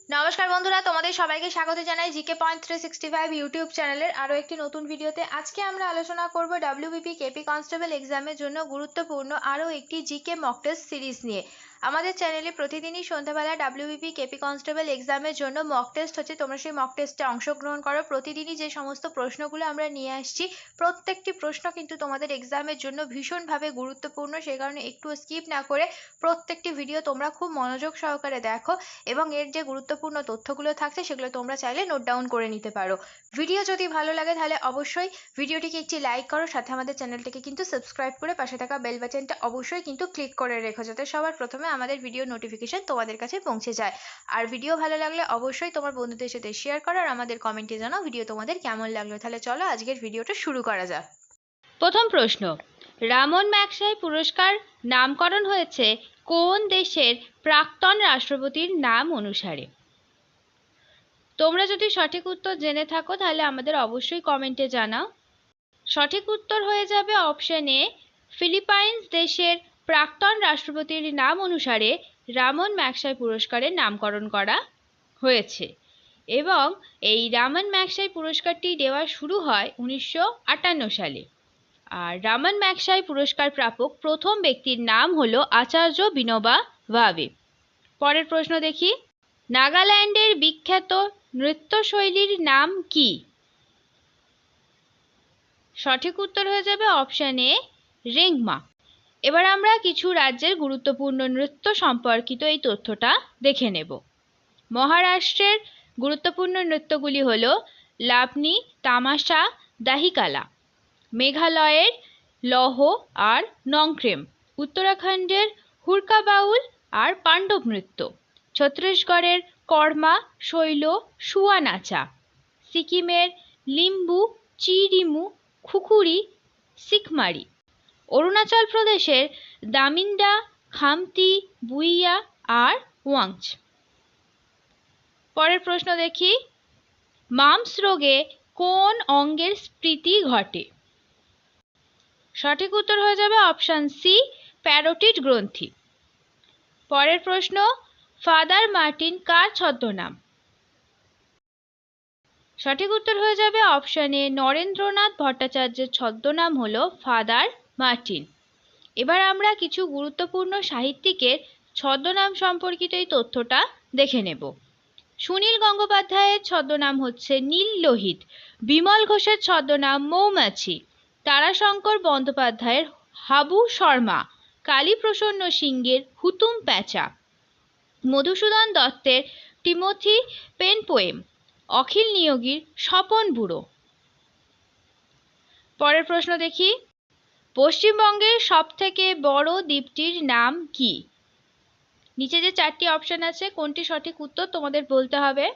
নমস্কার বন্ধুরা, তোমাদের সবাইকে স্বাগত জানাই জিকে পয়েন্ট 365 ইউটিউব চ্যানেলের আরও একটি নতুন ভিডিওতে। আজকে আমরা আলোচনা করব ডব্লিউবিপি কেপি কনস্টেবল এক্সামের জন্য গুরুত্বপূর্ণ আরও একটি জিকে মক টেস্ট সিরিজ নিয়ে। আমাদের চ্যানেলে প্রতিদিনই সন্ধ্যাবেলা ডব্লিউবিপি কেপি কনস্টেবল এক্সামের জন্য মক টেস্ট হচ্ছে, তোমরা সেই মক টেস্টে অংশগ্রহণ করো। প্রতিদিনই যে সমস্ত প্রশ্নগুলো আমরা নিয়ে আসছি, প্রত্যেকটি প্রশ্ন কিন্তু তোমাদের এক্সামের জন্য ভীষণভাবে গুরুত্বপূর্ণ। সেই কারণে একটু স্কিপ না করে প্রত্যেকটি ভিডিও তোমরা খুব মনোযোগ সহকারে দেখো এবং এর যে গুরুত্বপূর্ণ তথ্যগুলো থাকছে সেগুলো তোমরা চাইলে নোট ডাউন করে নিতে পারো। ভিডিও যদি ভালো লাগে তাহলে অবশ্যই ভিডিওটিকে একটি লাইক করো, সাথে আমাদের চ্যানেলটিকে কিন্তু সাবস্ক্রাইব করে পাশে থাকা বেল বাটনটা অবশ্যই কিন্তু ক্লিক করে রেখো, যাতে সবার প্রথমে আমাদের ভিডিও নোটিফিকেশন তোমাদের কাছে পৌঁছে যায়। আর ভিডিও ভালো লাগলে অবশ্যই তোমার বন্ধুদের সাথে শেয়ার করো আর আমাদের কমেন্টে জানাও ভিডিও তোমাদের কেমন লাগলো। তাহলে চলো আজকের ভিডিওটা শুরু করা যাক। প্রথম প্রশ্ন, রামন ম্যাগসাই পুরস্কার নামকরণ হয়েছে কোন দেশের প্রাক্তন রাষ্ট্রপতির নাম অনুসারে? তোমরা যদি সঠিক উত্তর জেনে থাকো তাহলে আমাদের অবশ্যই কমেন্টে জানাও। সঠিক উত্তর হয়ে যাবে অপশন এ, ফিলিপাইন্স দেশের প্রাক্তন রাষ্ট্রপতির নাম অনুসারে রামন ম্যাগসাই পুরস্কারের নামকরণ করা হয়েছে এবং এই রামন ম্যাগসাই পুরস্কারটি দেওয়া শুরু হয় 1958 সালে। আর রামন ম্যাগসাই পুরস্কার প্রাপক প্রথম ব্যক্তির নাম হলো আচার্য বিনোবা ভাবে। পরের প্রশ্ন দেখি, নাগাল্যান্ডের বিখ্যাত নৃত্যশৈলীর নাম কি? সঠিক উত্তর হয়ে যাবে অপশন এ, রেংমা। এবার আমরা কিছু রাজ্যের গুরুত্বপূর্ণ নৃত্য সম্পর্কিত এই তথ্যটা দেখে নেব। মহারাষ্ট্রের গুরুত্বপূর্ণ নৃত্যগুলি হলো লাবনি, তামাশা, দাহিকালা। মেঘালয়ের লহ আর নংক্রেম। উত্তরাখণ্ডের হুড়কা বাউল আর পাণ্ডব নৃত্য। ছত্তিশগড়ের কর্মা, শৈল, শুয়া নাচা। সিকিমের লিম্বু, চিরিমু, খুকুরি, সিকমারি। অরুণাচল প্রদেশের দামিন্দা, খামতি, বুইয়া আর ওয়াংচ। পরের প্রশ্ন দেখি, মাম্পস রোগে কোন অঙ্গের স্ফীতি ঘটে? সঠিক উত্তর হয়ে যাবে অপশন সি, প্যারোটিড গ্রন্থি। পরের প্রশ্ন, ফাদার মার্টিন কার ছদ্মনাম? সঠিক উত্তর হয়ে যাবে অপশন এ, নরেন্দ্রনাথ ভট্টাচার্যের ছদ্মনাম হলো ফাদার মার্টিন। এবার আমরা কিছু গুরুত্বপূর্ণ সাহিত্যিকের ছদ্মনাম সম্পর্কিত এই তথ্যটা দেখে নেব। সুনীল গঙ্গোপাধ্যায়ের ছদ্মনাম হচ্ছে নীল লোহিত। বিমল ঘোষের ছদ্মনাম মৌমাছি। তারাশঙ্কর বন্দ্যোপাধ্যায়ের হাবু শর্মা। কালীপ্রসন্ন সিংহের হুতুম প্যাঁচা। মধুসূদন দত্তের টিমোথি পেন পোয়েম। অখিল নিয়োগীর স্বপন বুড়ো। পরের প্রশ্ন দেখি, পশ্চিমবঙ্গের সবথেকে বড় দ্বীপটির নাম কি? নিচে যে চারটি অপশন আছে, কোনটি সঠিক উত্তর তোমাদের বলতে হবে।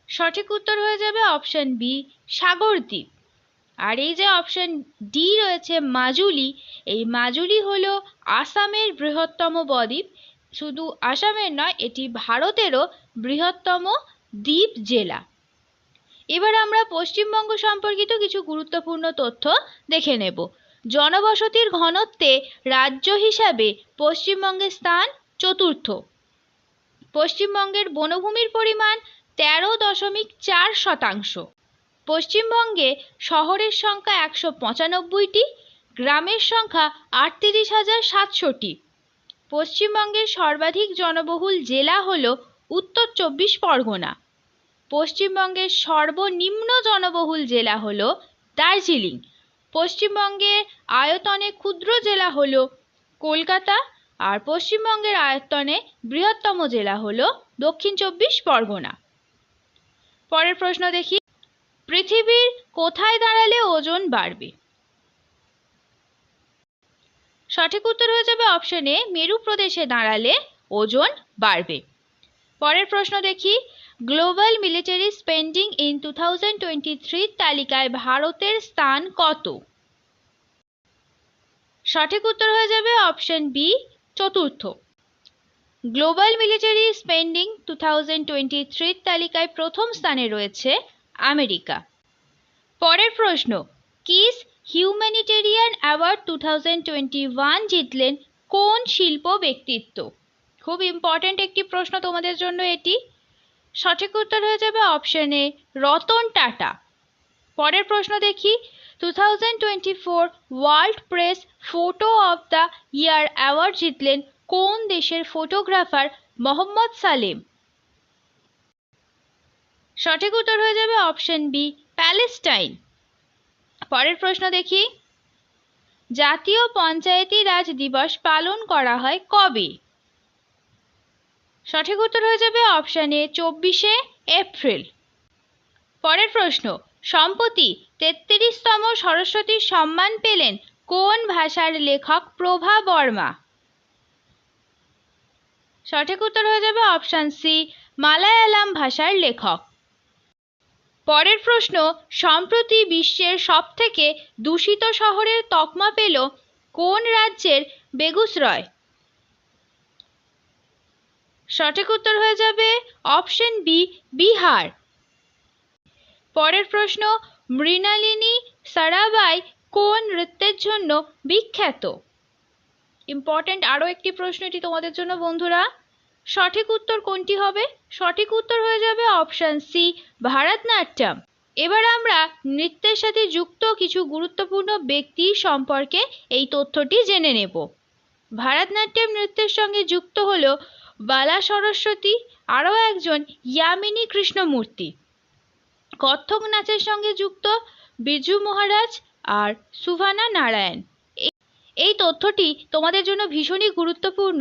সঠিক উত্তর হয়ে যাবে অপশন বি, সাগরদ্বীপ। আর এই যে অপশন ডি রয়েছে মাজুলি, এই মাজুলি হলো আসামের বৃহত্তম বদ্বীপ। শুধু আসামের নয়, এটি ভারতেরও বৃহত্তম দ্বীপ জেলা। এবার আমরা পশ্চিমবঙ্গ সম্পর্কিত কিছু গুরুত্বপূর্ণ তথ্য দেখে নেব। জনবসতির ঘনত্বে রাজ্য হিসাবে পশ্চিমবঙ্গের স্থান চতুর্থ। পশ্চিমবঙ্গের বনভূমির পরিমাণ 13.4%। পশ্চিমবঙ্গে শহরের সংখ্যা 195টি, গ্রামের সংখ্যা 38,700টি। পশ্চিমবঙ্গের সর্বাধিক জনবহুল জেলা হল উত্তর 24 পরগনা। পশ্চিমবঙ্গের সর্বনিম্ন জনবহুল জেলা হল দার্জিলিং। পশ্চিমবঙ্গের আয়তনে ক্ষুদ্র জেলা হল কলকাতা, আর পশ্চিমবঙ্গের আয়তনে বৃহত্তম জেলা হল দক্ষিণ 24 পরগনা। পরের প্রশ্ন দেখি, পৃথিবীর কোথায় দাঁড়ালে ওজন বাড়বে? সঠিক উত্তর হয়ে যাবে অপশন এ, মেরু প্রদেশে দাঁড়ালে ওজন বাড়বে। পরের প্রশ্ন দেখি, গ্লোবাল মিলিটারি স্পেন্ডিং ইন 2023 তালিকায় ভারতের স্থান কত? সঠিক উত্তর হয়ে যাবে অপশন বি, চতুর্থ। গ্লোবাল মিলিটারি স্পেন্ডিং 2023 তালিকায় প্রথম স্থানে রয়েছে আমেরিকা। পরের প্রশ্ন, কিস হিউম্যানিটেরিয়ান অ্যাওয়ার্ড 2021 জিতলেন কোন শিল্প ব্যক্তিত্ব? খুব ইম্পর্ট্যান্ট একটি প্রশ্ন তোমাদের জন্য এটি। সঠিক উত্তর হয়ে যাবে অপশন এ রতন টাটা। পরের প্রশ্ন দেখি, 2024 world press photo of the year award জিতলেন কোন দেশের ফটোগ্রাফার মোহাম্মদ সালেম? সঠিক উত্তর হয়ে যাবে অপশন বি প্যালেস্টাইন। পরের প্রশ্ন দেখি, জাতীয় পঞ্চায়েতি রাজ দিবস পালন করা হয় কবে? সঠিক উত্তর হয়ে যাবে অপশন এ 24শে এপ্রিল। পরের প্রশ্ন, সম্প্রতি 33তম সরস্বতী সম্মান পেলেন কোন ভাষার লেখক প্রভা বর্মা? সঠিক উত্তর হয়ে যাবে অপশন সি মালায়ালাম ভাষার লেখক। পরের প্রশ্ন, সম্প্রতি বিশ্বের সবথেকে দূষিত শহরের তকমা পেল কোন রাজ্যের বেগুসরায়? সঠিক উত্তর হয়ে যাবে অপশন বি বিহার। পরের প্রশ্ন, মৃণালিনী সারাভাই কোন নৃত্যের জন্য বিখ্যাত? ইম্পর্টেন্ট আরও একটি প্রশ্ন এটি তোমাদের জন্য বন্ধুরা। সঠিক উত্তর কোনটি হবে? সঠিক উত্তর হয়ে যাবে অপশন সি ভারতনাট্যম। এবার আমরা নৃত্যের সাথে যুক্ত কিছু গুরুত্বপূর্ণ ব্যক্তি সম্পর্কে এই তথ্যটি জেনে নেব। ভারতনাট্যম নৃত্যের সঙ্গে যুক্ত হল বালা সরস্বতী, আরও একজন ইয়ামিনী কৃষ্ণমূর্তি। কত্থক নাচের সঙ্গে যুক্ত বিজু মহারাজ আর সুভানা নারায়ণ। এই তথ্যটি তোমাদের জন্য ভীষণই গুরুত্বপূর্ণ।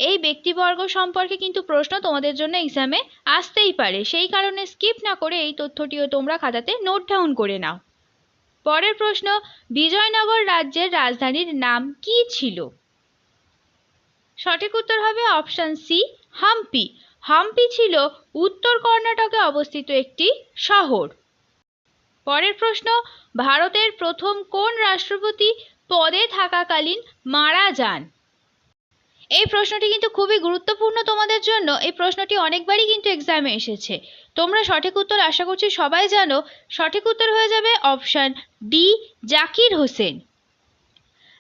এই ব্যক্তিবর্গ সম্পর্কে কিন্তু প্রশ্ন তোমাদের জন্য এক্সামে আসতেই পারে, সেই কারণে স্কিপ না করে এই তথ্যটিও তোমরা খাতাতে নোট ডাউন করে নাও। পরের প্রশ্ন, বিজয়নগর রাজ্যের রাজধানীর নাম কি ছিল? সঠিক উত্তর হবে অপশন সি হাম্পি। হাম্পি ছিল উত্তর কর্ণাটকে অবস্থিত একটি শহর। পরের প্রশ্ন, ভারতের প্রথম কোন রাষ্ট্রপতি পদে থাকাকালীন মারা যান? এই প্রশ্নটি কিন্তু খুবই গুরুত্বপূর্ণ তোমাদের জন্য। এই প্রশ্নটি অনেকবারই কিন্তু এক্সামে এসেছে। তোমরা সঠিক উত্তর আশা করছি সবাই জানো। সঠিক উত্তর হয়ে যাবে অপশন ডি জাকির হোসেন।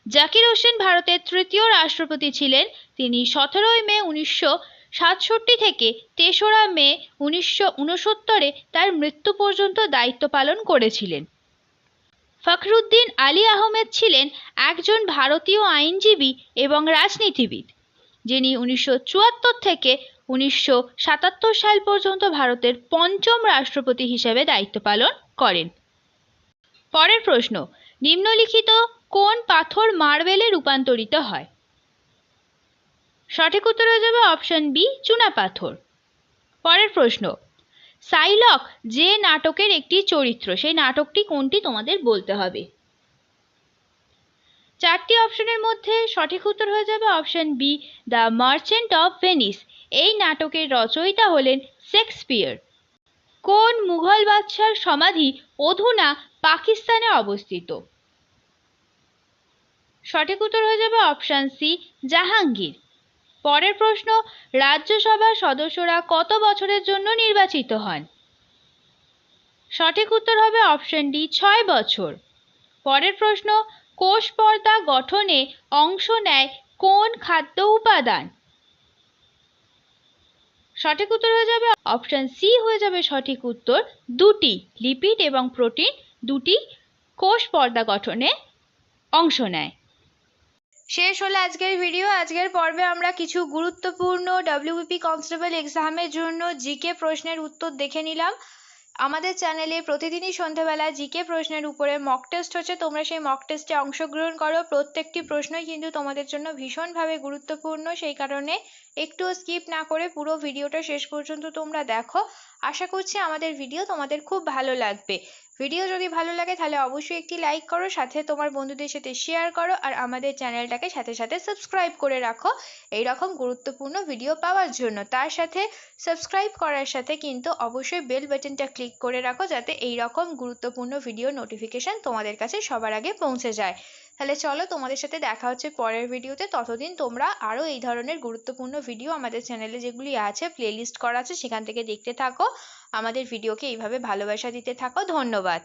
জাকির হোসেন ভারতের তৃতীয় রাষ্ট্রপতি ছিলেন। তিনি 17ই মে 1967 থেকে 3রা মে 1969 তার মৃত্যু পর্যন্ত দায়িত্ব পালন করেছিলেন। ফখরুদ্দিন আলী আহমেদ ছিলেন একজন ভারতীয় আইনজীবী এবং রাজনীতিবিদ, যিনি 1974 থেকে 1977 সাল পর্যন্ত ভারতের পঞ্চম রাষ্ট্রপতি হিসেবে দায়িত্ব পালন করেন। পরের প্রশ্ন, নিম্নলিখিত কোন পাথর মার্বেলে রূপান্তরিত হয়? সঠিক উত্তর হয়ে যাবে অপশন বি চুনাপাথর। পরের প্রশ্ন, সাইলক যে নাটকের একটি চরিত্র, সেই নাটকটি কোনটি তোমাদের বলতে হবে। চারটি অপশনের মধ্যে সঠিক উত্তর হয়ে যাবে option B the merchant of Venice. এই নাটকের রচয়িতা হলেন শেক্সপিয়ার। কোন মুঘল বাদশার সমাধি অধুনা পাকিস্তানে অবস্থিত? সঠিক উত্তর হয়ে যাবে অপশন সি জাহাঙ্গীর। পরের প্রশ্ন, রাজ্যসভার সদস্যরা কত বছরের জন্য নির্বাচিত হন? সঠিক উত্তর হবে অপশন ডি 6 বছর। পরের প্রশ্ন, কোষ পর্দা গঠনে অংশ নেয় কোন খাদ্য উপাদান? সঠিক উত্তর হয়ে যাবে অপশন সি হয়ে যাবে সঠিক উত্তর। দুটি লিপিড এবং প্রোটিন দুটি কোষ পর্দা গঠনে অংশ নেয়। শেষ হলো আজকের ভিডিও। আজকের পর্বে আমরা কিছু গুরুত্বপূর্ণ ডব্লিউবিপি কনস্টেবল এক্সামের জন্য জিকে প্রশ্নের উত্তর দেখে নিলাম। আমাদের চ্যানেলে প্রতিদিনই সন্ধ্যাবেলা জিকে প্রশ্নের উপরে মক টেস্ট হচ্ছে, তোমরা সেই মক টেস্টে অংশগ্রহণ করো। প্রত্যেকটি প্রশ্নই কিন্তু তোমাদের জন্য ভীষণভাবে গুরুত্বপূর্ণ, সেই কারণে একটুও স্কিপ না করে পুরো ভিডিওটা শেষ পর্যন্ত তোমরা দেখো। আশা করছি আমাদের ভিডিও তোমাদের খুব ভালো লাগবে। ভিডিও যদি ভালো লাগে তাহলে অবশ্যই একটি লাইক করো, সাথে তোমার বন্ধুদের সাথে শেয়ার করো, আর আমাদের চ্যানেলটাকে সাথে সাথে সাবস্ক্রাইব করে রাখো এই রকম গুরুত্বপূর্ণ ভিডিও পাওয়ার জন্য। তার সাথে সাবস্ক্রাইব করার সাথে কিন্তু অবশ্যই বেল বাটনটা ক্লিক করে রাখো, যাতে এই রকম গুরুত্বপূর্ণ ভিডিও নোটিফিকেশন তোমাদের কাছে সবার আগে পৌঁছে যায়। তাহলে চলো, তোমাদের সাথে দেখা হচ্ছে পরের ভিডিওতে। ততদিন তোমরা আরও এই ধরনের গুরুত্বপূর্ণ ভিডিও আমাদের চ্যানেলে যেগুলি আছে প্লেলিস্ট করা আছে সেখান থেকে দেখতে থাকো। আমাদের ভিডিওকে এইভাবে ভালোবাসা দিতে থাকো। ধন্যবাদ।